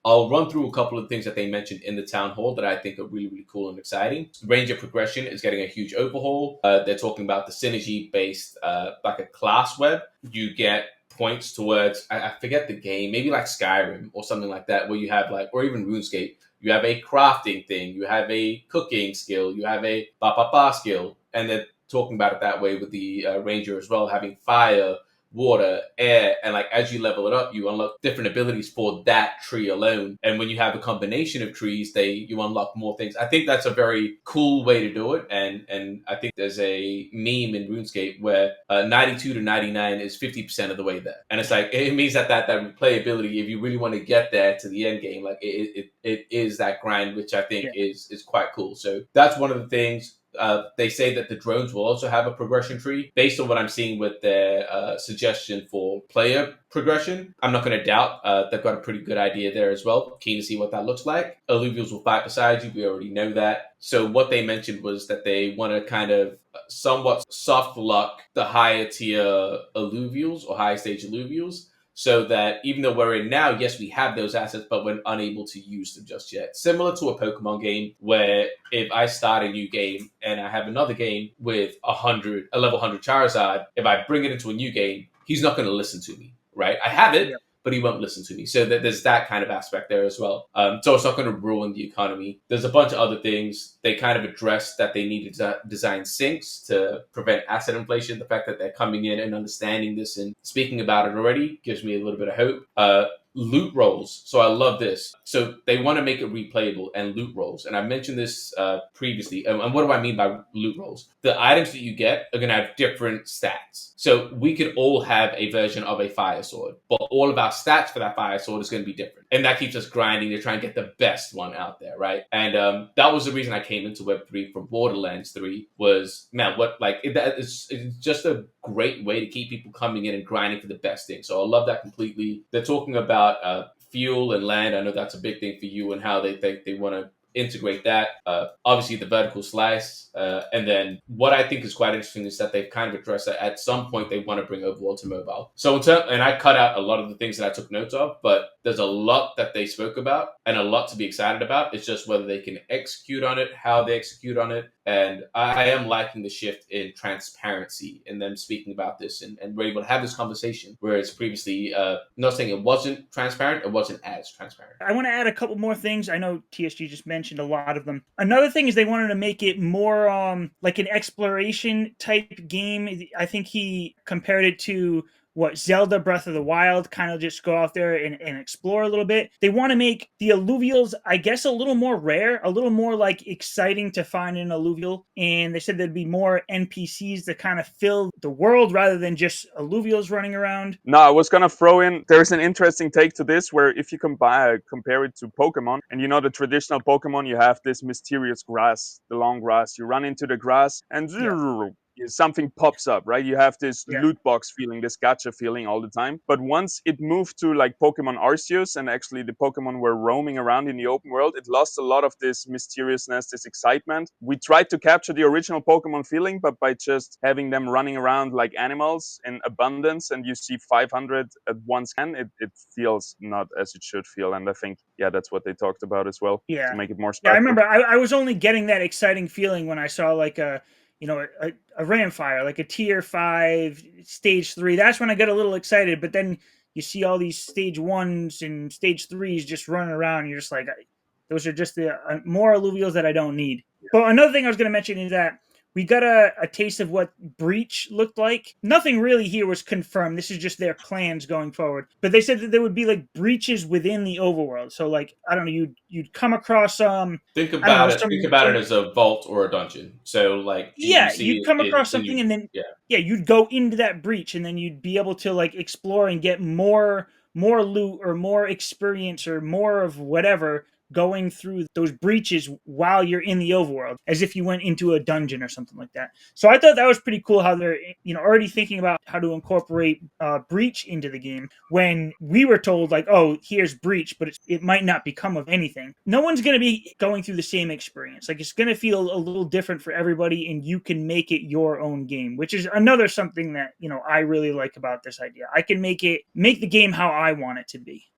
I'll run through a couple of things that they mentioned in the town hall that I think are really, really cool and exciting. Ranger progression is getting a huge overhaul. They're talking about the synergy based, like a class web. You get points towards, I forget the game, maybe like Skyrim or something like that, where you have like, or even RuneScape, you have a crafting thing, you have a cooking skill, you have a ba skill, and they're talking about it that way with the Ranger as well, having fire, water, air, and like as you level it up, you unlock different abilities for that tree alone. And when you have a combination of trees, you unlock more things. I think that's a very cool way to do it. And I think there's a meme in RuneScape where 92 to 99 is 50% of the way there. And it's like it means that replayability, if you really want to get there to the end game, like it is that grind, which I think is quite cool. So that's one of the things. They say that the drones will also have a progression tree based on what I'm seeing with their suggestion for player progression. I'm not going to doubt they've got a pretty good idea there as well. Keen to see what that looks like. Alluvials will fight beside you. We already know that. So what they mentioned was that they want to kind of somewhat soft lock the higher tier alluvials or higher stage alluvials, so that even though we're in now, yes, we have those assets, but we're unable to use them just yet. Similar to a Pokemon game where if I start a new game and I have another game with a level 100 Charizard, if I bring it into a new game, he's not going to listen to me, right? I have it, but he won't listen to me. So there's that kind of aspect there as well. So it's not going to ruin the economy. There's a bunch of other things. They kind of addressed that they needed to design sinks to prevent asset inflation. The fact that they're coming in and understanding this and speaking about it already gives me a little bit of hope. Loot rolls. So I love this. So they want to make it replayable and loot rolls. And I mentioned this previously. And what do I mean by loot rolls? The items that you get are going to have different stats. So we could all have a version of a fire sword, but all of our stats for that fire sword is going to be different. And that keeps us grinding to try and get the best one out there, right? And that was the reason I came into Web3 from Borderlands 3 was, man, it's just a great way to keep people coming in and grinding for the best thing. So I love that completely. They're talking about fuel and land. I know that's a big thing for you and how they think they want to integrate that. Obviously, the vertical slice. And then what I think is quite interesting is that they've kind of addressed that at some point they want to bring Overworld to mobile. So and I cut out a lot of the things that I took notes of, but there's a lot that they spoke about and a lot to be excited about. It's just whether they can execute on it, how they execute on it. And I am liking the shift in transparency in them speaking about this and we're able to have this conversation, whereas previously, not saying it wasn't transparent, it wasn't as transparent. I want to add a couple more things. I know TSG just mentioned a lot of them. Another thing is they wanted to make it more like an exploration type game. I think he compared it to Zelda Breath of the Wild, kind of just go out there and explore a little bit. They want to make the alluvials, I guess, a little more rare, a little more like exciting to find an alluvial. And they said there'd be more NPCs that kind of fill the world rather than just alluvials running around. No, I was gonna throw in, there's an interesting take to this where if you compare it to Pokemon, and you know the traditional Pokemon, you have this mysterious grass, the long grass. You run into the grass and something pops up, right? You have this loot box feeling, this gacha feeling all the time. But once it moved to like Pokemon Arceus and actually the Pokemon were roaming around in the open world, it lost a lot of this mysteriousness, this excitement. We tried to capture the original Pokemon feeling, but by just having them running around like animals in abundance and you see 500 at once, it feels not as it should feel. And I think, that's what they talked about as well. Yeah. To make it more special. Yeah, I remember I was only getting that exciting feeling when I saw like a Ramfire, like a tier 5, stage 3. That's when I get a little excited. But then you see all these stage 1s and stage 3s just running around. And you're just like, those are just the more alluvials that I don't need. But another thing I was going to mention is that we got a taste of what Breach looked like. Nothing really here was confirmed. This is just their plans going forward. But they said that there would be like breaches within the overworld. So like, I don't know, you'd come across Think about it as a vault or a dungeon. So like you'd come across something and then you'd go into that breach and then you'd be able to like explore and get more loot or more experience or more of whatever going through those breaches while you're in the overworld, as if you went into a dungeon or something like that. So I thought that was pretty cool how they're already thinking about how to incorporate breach into the game when we were told like, oh, here's breach, but it might not become of anything. No one's going to be going through the same experience. Like it's going to feel a little different for everybody, and you can make it your own game, which is another something that I really like about this idea. I can make the game how I want it to be.